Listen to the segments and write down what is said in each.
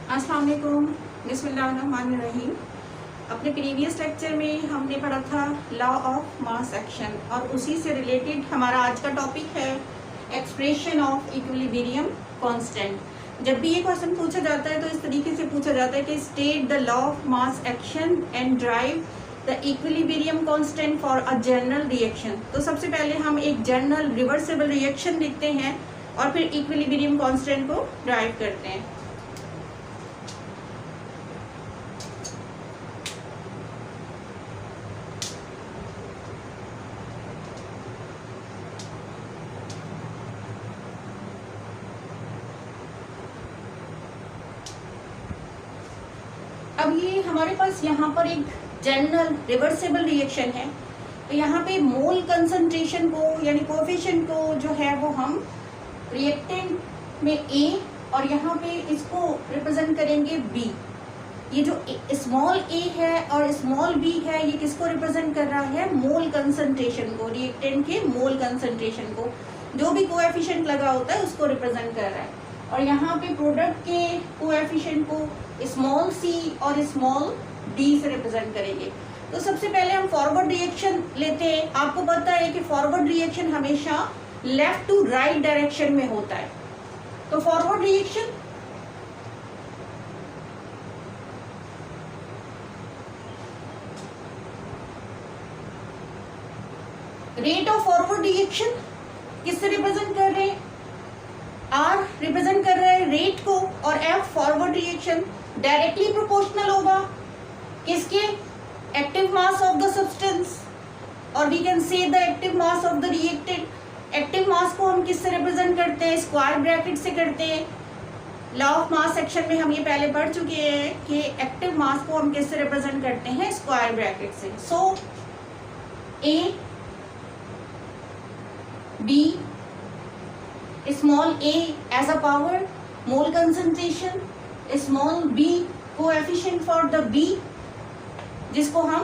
अस्सलाम वालेकुम, बिस्मिल्लाहिर्रहमानिर्रहीम। अपने प्रीवियस लेक्चर में हमने पढ़ा था लॉ ऑफ मास एक्शन और उसी से रिलेटेड हमारा आज का टॉपिक है एक्सप्रेशन ऑफ इक्विलिब्रियम कांस्टेंट। जब भी ये क्वेश्चन पूछा जाता है तो इस तरीके से पूछा जाता है कि state the law of mass action and drive the equilibrium constant for a general reaction. तो सबसे पहले हम एक जनरल रिवर्सिबल रिएक्शन लिखते हैं और फिर इक्विलिब्रियम कांस्टेंट को ड्राइव करते हैं। अब ये हमारे पास यहाँ पर एक जनरल रिवर्सिबल रिएक्शन है, तो यहाँ पे मोल कंसंट्रेशन को यानी कोएफिशिएंट को जो है वो हम रिएक्टेंट में A और यहाँ पे इसको रिप्रेजेंट करेंगे B। ये जो स्मॉल a है और स्मॉल b है ये किसको रिप्रेजेंट कर रहा है? मोल कंसंट्रेशन को, रिएक्टेंट के मोल कंसंट्रेशन को। जो भी कोएफिशिएंट लगा होता है उसको रिप्रेजेंट कर रहा है। और यहाँ पे प्रोडक्ट के कोएफिशिएंट को स्मॉल c और स्मॉल d से रिप्रेजेंट करेंगे। तो सबसे पहले हम फॉरवर्ड रिएक्शन लेते हैं। आपको पता है कि फॉरवर्ड रिएक्शन हमेशा लेफ्ट टू राइट डायरेक्शन में होता है। तो forward reaction rate of forward reaction किससे रिप्रेजेंट कर रहे हैं? R रिप्रेजेंट कर रहा है रेट को और F forward reaction directly proportional होगा किसके? Active mass of the substance, और we can say the active mass of the reactant. Active mass को हम किससे रिप्रेजेंट करते हैं? स्क्वायर ब्रैकेट से करते हैं। लॉ ऑफ मास सेक्शन में हम ये पहले पढ़ चुके हैं कि एक्टिव मास को हम किससे रिप्रेजेंट करते हैं? स्क्वायर ब्रैकेट से। सो A B small a as a power, mole concentration, small b coefficient for the B जिसको हम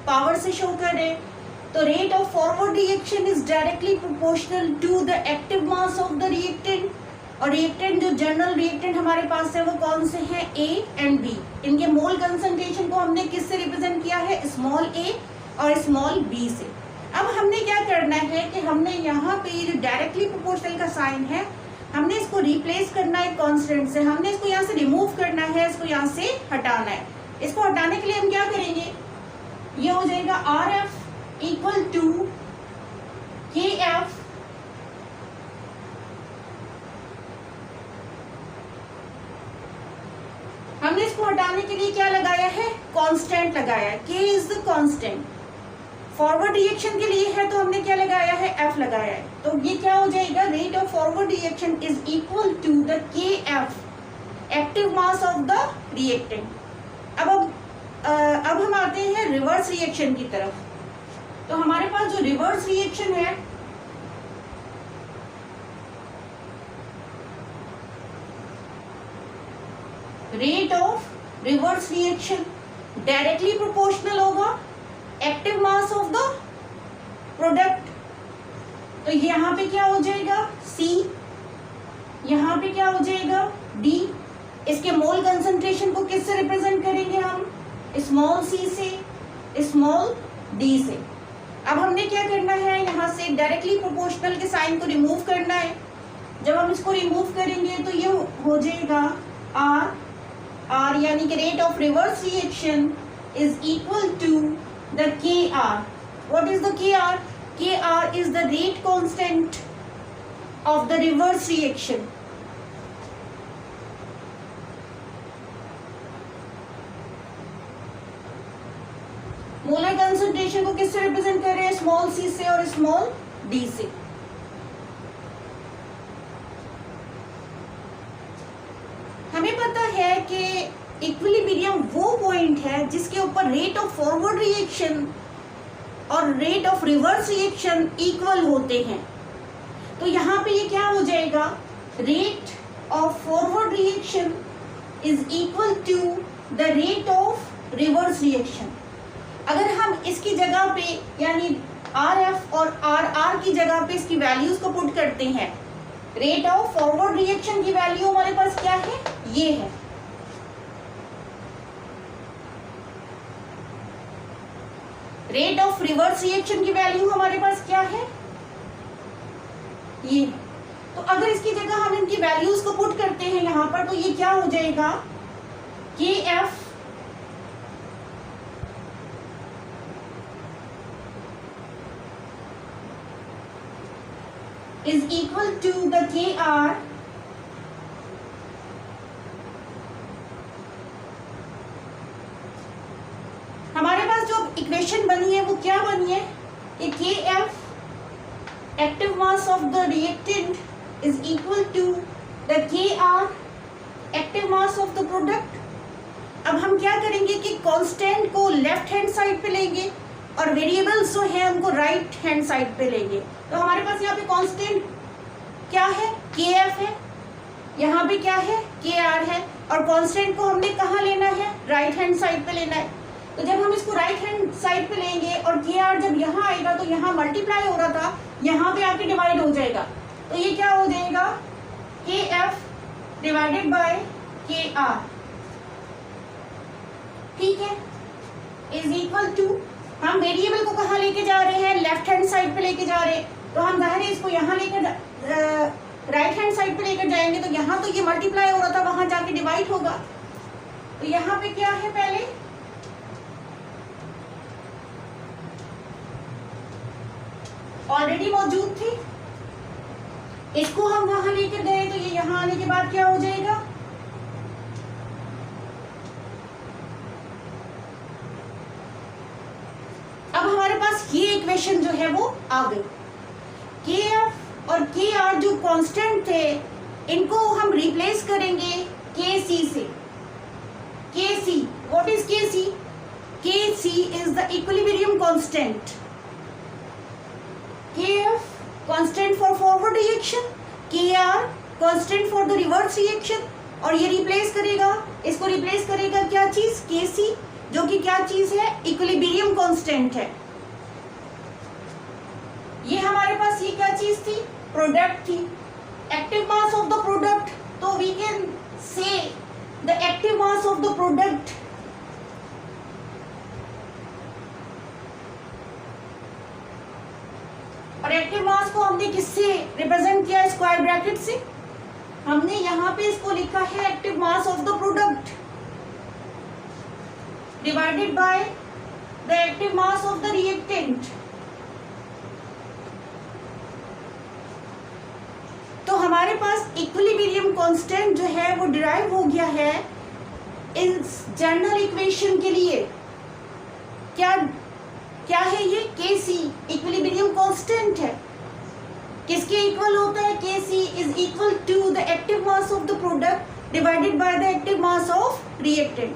पावर से शो कर रहे हैं। तो rate of forward reaction is directly proportional to the active mass of the reactant. और reactant जो general reactant हमारे पास है वो कौन से हैं? A and B। इनके मोल कंसंट्रेशन को हमने किससे रिप्रेजेंट किया है? स्मॉल a और स्मॉल b से। अब हमने क्या करना है कि हमने यहाँ पे जो डायरेक्टली प्रोपोर्शनल का साइन है हमने इसको रिप्लेस करना है कांस्टेंट से। हमने इसको यहाँ से रिमूव करना है, इसको यहाँ से हटाना है। इसको हटाने के लिए हम क्या करेंगे? ये हो जाएगा RF इक्वल टू KF हमने इसको हटाने के लिए क्या लगाया है? कांस्टेंट लगाया है। K is the constant. Forward reaction के लिए है तो हमने क्या लगाया है? F लगाया है। तो ये क्या हो जाएगा? Rate of forward reaction is equal to the KF active mass of the reactant. अब हम आते हैं रिवर्स रिएक्शन की तरफ। तो हमारे पास जो रिवर्स रिएक्शन है rate of reverse reaction directly proportional होगा active mass of the product. तो यहाँ पे क्या हो जाएगा? C, यहाँ पे क्या हो जाएगा? D। इसके मोल कंसंट्रेशन को किससे रिप्रेजेंट करेंगे हम? स्मॉल c से स्मॉल d से। अब हमने क्या करना है? यहाँ से डायरेक्टली प्रोपोर्शनल के साइन को रिमूव करना है। जब हम इसको रिमूव करेंगे तो ये हो जाएगा R यानी कि rate of reverse reaction is equal to the Kr. What is the Kr? Kr is the rate constant of the reverse reaction. Molar concentration को किससे रिप्रेजेंट कर रहे हैं? स्मॉल c से और स्मॉल d से। हमें पता है कि इक्विलिब्रियम वो पॉइंट है जिसके ऊपर रेट ऑफ फॉरवर्ड रिएक्शन और rate of reverse reaction equal होते हैं। तो यहाँ पे ये क्या हो जाएगा? Rate of forward reaction is equal to the rate of reverse reaction. अगर हम इसकी जगह पे यानी RF और RR की जगह पे इसकी वैल्यूज को पुट करते हैं, रेट ऑफ फॉरवर्ड रिएक्शन की वैल्यू हमारे पास क्या है? ये है। रेट ऑफ रिवर्स रिएक्शन की वैल्यू हमारे पास क्या है, ये। तो अगर इसकी जगह हम इनकी वैल्यूज को पुट करते हैं यहां पर, तो ये क्या हो जाएगा, K F is equal to the KR हमारे पास जो इक्वेशन बनी है वो क्या बनी है कि KF active mass of the reactant is equal to the KR active mass of the product. अब हम क्या करेंगे कि कांस्टेंट को लेफ्ट हैंड साइड पे लेंगे और वेरिएबल्स जो है उनको राइट हैंड साइड पे लेंगे। तो हमारे पास यहाँ पे कांस्टेंट क्या है, KF है, यहाँ पे क्या है, KR है, और कांस्टेंट को हमने कहाँ लेना है, राइट हैंड साइड पे लेना है। तो जब हम इसको राइट हैंड साइड पे लेंगे और KR जब यहाँ आएगा तो यहाँ मल्टीप्लाई हो रहा था, यहाँ पे आके डिवाइड हो जाएगा। तो ये क्या हो जाएगा, KF डिवाइडेड बाय KR, ठीक है, इज इक्वल टू, हम वेरिएबल को कहाँ लेके जा रहे हैं, लेफ्ट हैंड साइड पे लेके जा रहे हैं। तो हम जाहिर है इसको यहाँ लेकर राइट हैंड साइड पे लेकर जाएंगे, तो यहाँ तो ये मल्टीप्लाई हो रहा था, वहां जाके डिवाइड होगा। तो यहाँ पे क्या है, पहले ऑलरेडी मौजूद थी, इसको हम वहां लेकर गए, तो ये यहाँ आने के बाद क्या हो जाएगा, अब हमारे पास ये इक्वेशन जो है वो आ गई। KF और KR जो कांस्टेंट थे इनको हम रिप्लेस करेंगे KC से। KC, what is KC? KC is the equilibrium constant. KF constant for forward reaction, KR constant for the reverse reaction, और ये रिप्लेस करेगा, इसको रिप्लेस करेगा क्या चीज, KC, जो कि क्या चीज है, इक्विलिब्रियम कांस्टेंट है। ये हमारे पास ये क्या चीज थी, प्रोडक्ट थी, active mass of the product. तो we can say the active mass of the product और एक्टिव मास को हमने किससे रिप्रेजेंट किया, स्क्वायर ब्रैकेट से। हमने यहाँ पे इसको लिखा है active mass of the product divided by the active mass of the reactant. तो हमारे पास इक्विलिब्रियम कांस्टेंट जो है वो डिराइव हो गया है इस जनरल इक्वेशन के लिए। क्या क्या है ये, KC इक्विलिब्रियम कांस्टेंट है, किसके इक्वल होता है, KC is equal to the active mass of the product divided by the active mass of reactant.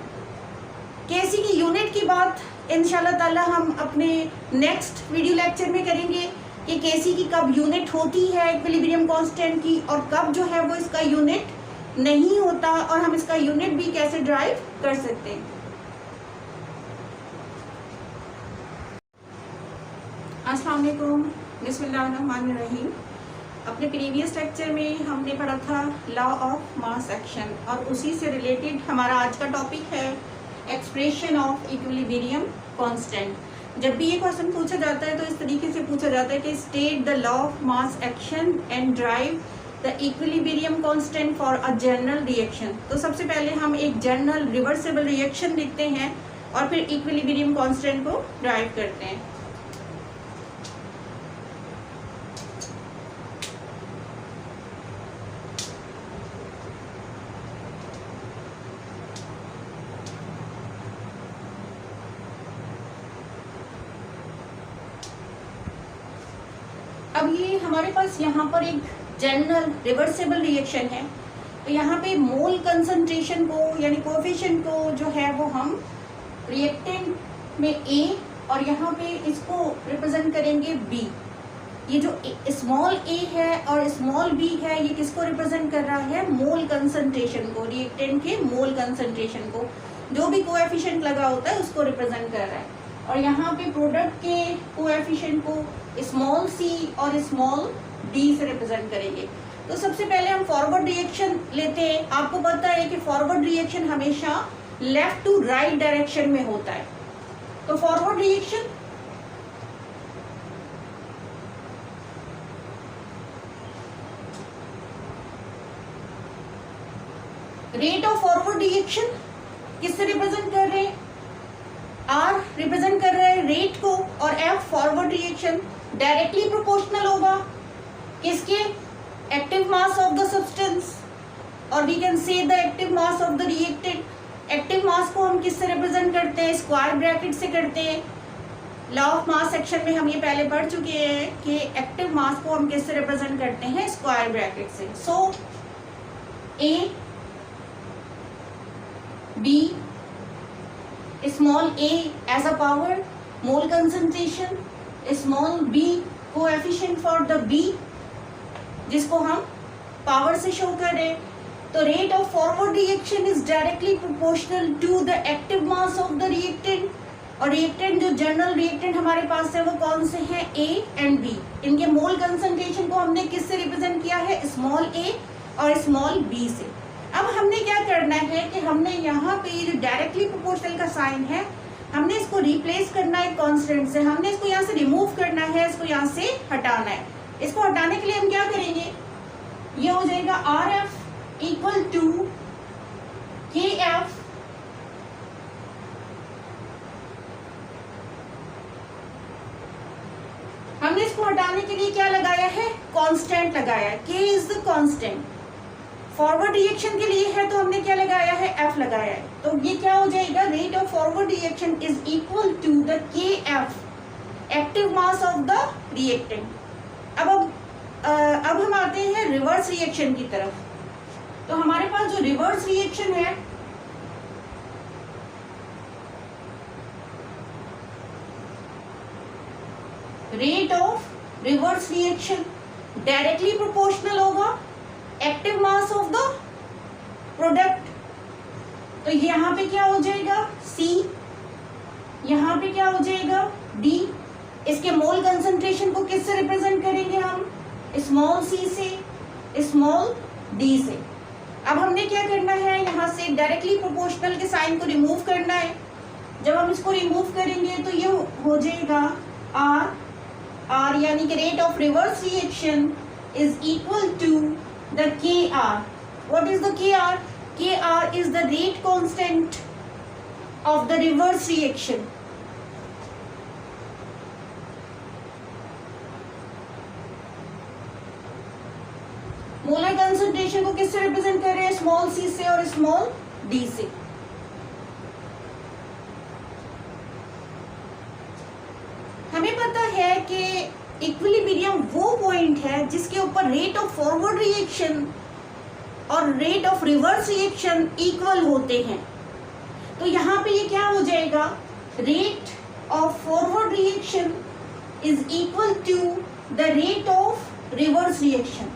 KC की यूनिट की बात इंशाल्लाह ताला हम अपने नेक्स्ट वीडियो लेक्चर में करेंगे कि KC की कब यूनिट होती है इक्विलिब्रियम कांस्टेंट की, और कब जो है वो इसका यूनिट नहीं होता, और हम इसका यूनिट भी कैसे ड्राइव कर सकते हैं। अस्सलाम वालेकुम, बिस्मिल्लाहिर्रहमानिर्रहीम। अपने प्रीवियस लेक्चर में हमने पढ़ा था लॉ ऑफ मास एक्शन, और उसी से रिलेटेड हमारा आज का टॉपिक है एक्सप्रेशन ऑफ इक्विलिब्रियम कांस्टेंट। जब भी ये क्वेश्चन पूछा जाता है तो इस तरीके से पूछा जाता है कि state the law of mass action and drive the equilibrium constant for a general reaction. तो सबसे पहले हम एक जनरल रिवर्सिबल रिएक्शन लिखते हैं और फिर इक्विलिब्रियम कांस्टेंट को ड्राइव करते हैं। अब ये हमारे पास यहाँ पर एक जनरल रिवर्सिबल रिएक्शन है, तो यहाँ पे मोल कंसंट्रेशन को यानी कोएफिशिएंट को जो है वो हम रिएक्टेंट में A और यहाँ पे इसको रिप्रेजेंट करेंगे B। ये जो स्मॉल a है और स्मॉल b है, ये किसको रिप्रेजेंट कर रहा है, मोल कंसंट्रेशन को, रिएक्टेंट के मोल कंसंट्रेशन को, जो भी कोएफिशिएंट लगा होता है उसको रिप्रेजेंट कर रहा है। और यहाँ पे प्रोडक्ट के कोएफिशिएंट को स्मॉल c और स्मॉल d से रिप्रेजेंट करेंगे। तो सबसे पहले हम फॉरवर्ड रिएक्शन लेते हैं। आपको पता है कि फॉरवर्ड रिएक्शन हमेशा लेफ्ट टू राइट डायरेक्शन में होता है। तो forward reaction rate of forward reaction किससे रिप्रेजेंट कर रहे हैं? आर रिप्रेजेंट कर रहे हैं रेट को और F forward reaction. Directly proportional होगा किसके? Active mass of the substance, और we can say the active mass of the reactant. Active mass को हम किससे रिप्रेजेंट करते हैं? स्क्वायर ब्रैकेट से करते हैं। लॉ ऑफ मास सेक्शन में हम ये पहले पढ़ चुके हैं कि एक्टिव मास को हम किससे रिप्रेजेंट करते हैं? स्क्वायर ब्रैकेट से। So A B, small A as a power, mole concentration, small B coefficient for the B जिसको हम पावर से शो कर रहे हैं। तो rate of forward reaction is directly proportional to the active mass of the reactant. और reactant जो general reactant हमारे पास है वो कौन से हैं? A and B. इनके मोल कंसंट्रेशन को हमने किससे रिप्रेजेंट किया है? स्मॉल ए और स्मॉल बी से। अब हमने क्या करना है कि हमने यहाँ पे ये जो डायरेक्टली प्रोपोर्शनल का साइन है हमने इसको रिप्लेस करना है कांस्टेंट से। हमने इसको यहाँ से रिमूव करना है, इसको यहाँ से हटाना है। इसको हटाने के लिए हम क्या करेंगे? ये हो जाएगा आर एफ इक्वल टू के एफ हमने इसको हटाने के लिए क्या लगाया है? कांस्टेंट लगाया है। के is the constant. Forward reaction के लिए है तो हमने क्या लगाया है? एफ लगाया है। तो ये क्या हो जाएगा? Rate of forward reaction is equal to the K F active mass of the reactant. अब हम आते हैं रिवर्स रिएक्शन की तरफ। तो हमारे पास जो रिवर्स रिएक्शन है rate of reverse reaction directly proportional होगा active mass of the product. तो यहाँ पे क्या हो जाएगा? C, यहाँ पे क्या हो जाएगा? D। इसके मोल कंसंट्रेशन को किससे रिप्रेजेंट करेंगे हम? स्मॉल c से, स्मॉल d से। अब हमने क्या करना है? यहाँ से डायरेक्टली प्रोपोर्शनल के साइन को रिमूव करना है। जब हम इसको रिमूव करेंगे तो ये हो जाएगा R यानी कि rate of reverse reaction is equal to the Kr. What is the Kr? Kr is the rate constant of the reverse reaction. Molar concentration को किससे रिप्रेजेंट कर रहे हैं? स्मॉल c से और स्मॉल d से। हमें पता है कि इक्विलिब्रियम वो पॉइंट है जिसके ऊपर रेट ऑफ फॉरवर्ड रिएक्शन और rate of reverse reaction equal होते हैं। तो यहाँ पे ये क्या हो जाएगा? Rate of forward reaction is equal to the rate of reverse reaction.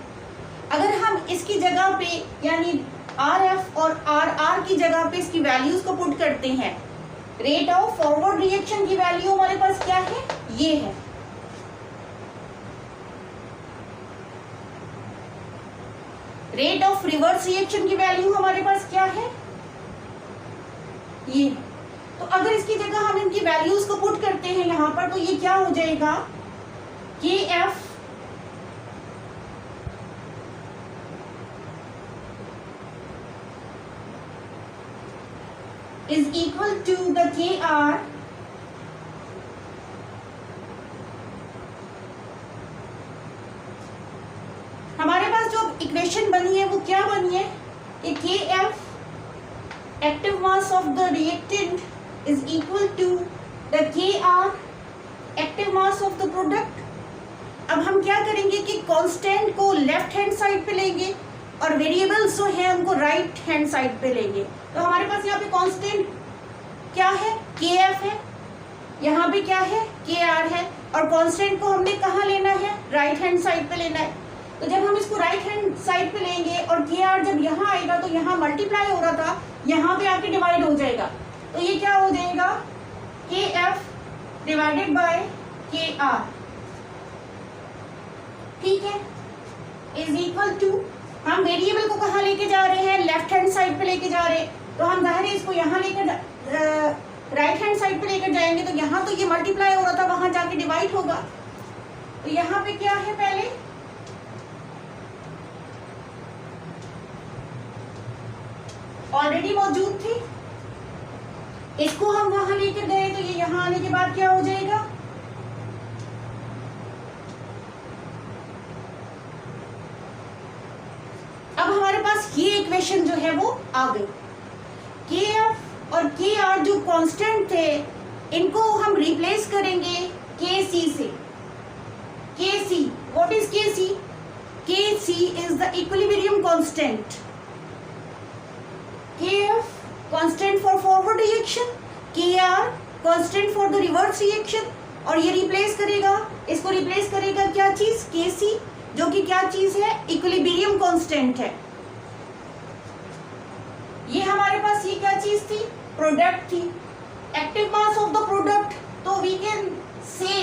अगर हम इसकी जगह पे यानी आर एफ और आर आर की जगह पे इसकी वैल्यूज को पुट करते हैं, रेट ऑफ फॉरवर्ड रिएक्शन की वैल्यू हमारे पास क्या है? ये है। रेट ऑफ रिवर्स रिएक्शन की वैल्यू हमारे पास क्या है? ये। तो अगर इसकी जगह हम इनकी वैल्यूज को पुट करते हैं यहाँ पर तो ये क्या हो जाएगा? K F is equal to the K R हमारे पास जो इक्वेशन बनी है वो क्या बनी है? कि K F active mass of the reactant is equal to the K R active mass of the product. अब हम क्या करेंगे कि कांस्टेंट को लेफ्ट हैंड साइड पे लेंगे और वेरिएबल्स जो है उनको राइट हैंड साइड पे लेंगे। तो हमारे पास यहाँ पे कांस्टेंट क्या है? के एफ है। यहाँ पे क्या है? के आर है। और कांस्टेंट को हमने कहाँ लेना है? राइट हैंड साइड पे लेना है। तो जब हम इसको राइट हैंड साइड पे लेंगे और के आर जब यहाँ आएगा तो यहाँ मल्टीप्लाई हो रहा था, यहाँ पे आके डिवाइड हो जाएगा। तो ये क्या हो जाएगा? के एफ डिवाइडेड बाय के आर, ठीक है, इज इक्वल टू, हम वेरिएबल को कहाँ लेके जा रहे हैं? लेफ्ट हैंड साइड पे लेके जा रहे हैं। तो हम जाहिर है इसको यहाँ लेकर राइट हैंड साइड पे लेकर जाएंगे तो यहाँ तो ये मल्टीप्लाई हो रहा था, वहां जाके डिवाइड होगा। तो यहाँ पे क्या है? पहले ऑलरेडी मौजूद थी, इसको हम वहां लेकर गए तो ये यहां आने के बाद क्या हो जाएगा, अब हमारे पास ये इक्वेशन जो है वो आ गई। के एफ और के आर जो कांस्टेंट थे इनको हम रिप्लेस करेंगे के सी से। के सी, what is K C? K C is the equilibrium constant. K F constant for forward reaction, K R constant for the reverse reaction, और ये रिप्लेस करेगा, इसको रिप्लेस करेगा क्या चीज? के सी, जो कि क्या चीज है? इक्विलिब्रियम कांस्टेंट है। ये हमारे पास ये क्या चीज थी? प्रोडक्ट थी, active mass of the product. तो we can say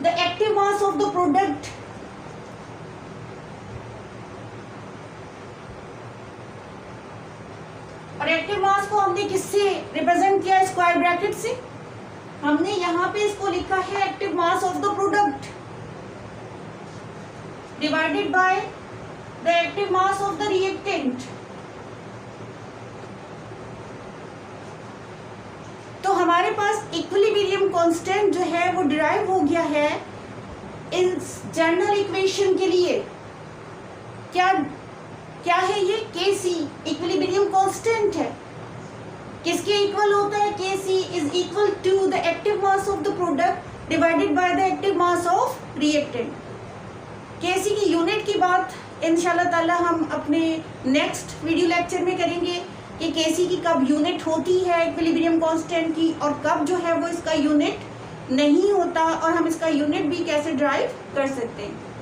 the active mass of the product और एक्टिव मास को हमने किससे रिप्रेजेंट किया? स्क्वायर ब्रैकेट से। हमने यहां पे इसको लिखा है active mass of the product divided by the active mass of the reactant। तो हमारे पास इक्विलिब्रियम कांस्टेंट जो है वो डिराइव हो गया है इस जनरल इक्वेशन के लिए। क्या क्या है ये? के सी इक्विलिब्रियम कांस्टेंट है। किसके इक्वल होता है? K C is equal to the active mass of the product divided by the active mass of reactant. KC की यूनिट की बात इंशाल्लाह ताला हम अपने नेक्स्ट वीडियो लेक्चर में करेंगे कि केसी की कब यूनिट होती है इक्विलिब्रियम कांस्टेंट की और कब जो है वो इसका यूनिट नहीं होता, और हम इसका यूनिट भी कैसे ड्राइव कर सकते हैं।